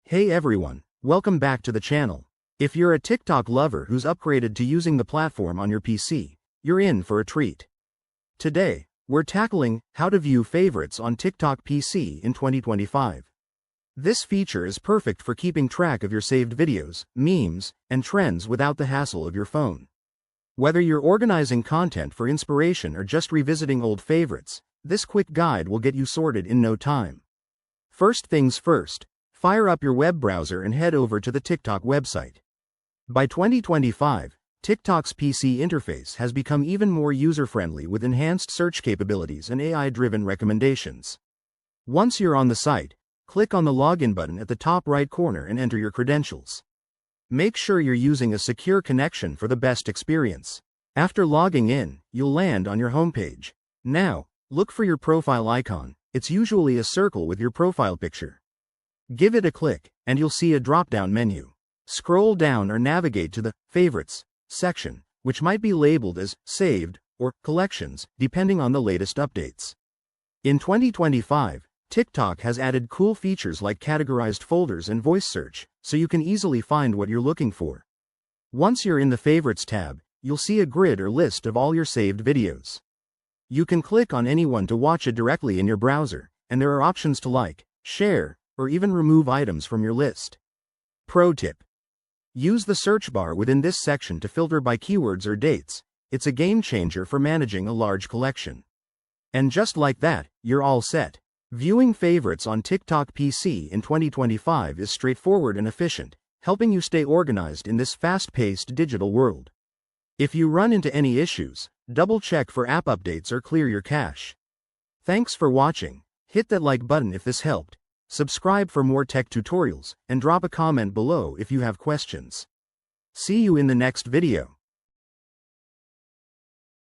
Hey everyone, welcome back to the channel. If you're a TikTok lover who's upgraded to using the platform on your PC, you're in for a treat. Today, we're tackling how to view favorites on TikTok PC in 2025. This feature is perfect for keeping track of your saved videos, memes, and trends without the hassle of your phone. Whether you're organizing content for inspiration or just revisiting old favorites, this quick guide will get you sorted in no time. First things first, fire up your web browser and head over to the TikTok website. By 2025, TikTok's PC interface has become even more user-friendly with enhanced search capabilities and AI-driven recommendations. Once you're on the site, click on the login button at the top right corner and enter your credentials. Make sure you're using a secure connection for the best experience. After logging in, you'll land on your homepage. Now, look for your profile icon. It's usually a circle with your profile picture. Give it a click, and you'll see a drop-down menu. Scroll down or navigate to the Favorites section, which might be labeled as Saved or Collections, depending on the latest updates. In 2025, TikTok has added cool features like categorized folders and voice search, so you can easily find what you're looking for. Once you're in the Favorites tab, you'll see a grid or list of all your saved videos. You can click on any one to watch it directly in your browser, and there are options to like, share, or even remove items from your list. Pro tip: use the search bar within this section to filter by keywords or dates. It's a game changer for managing a large collection. And just like that, you're all set. Viewing favorites on TikTok PC in 2025 is straightforward and efficient, helping you stay organized in this fast-paced digital world. If you run into any issues, double-check for app updates or clear your cache. Thanks for watching. Hit that like button if this helped. Subscribe for more tech tutorials, and drop a comment below if you have questions. See you in the next video.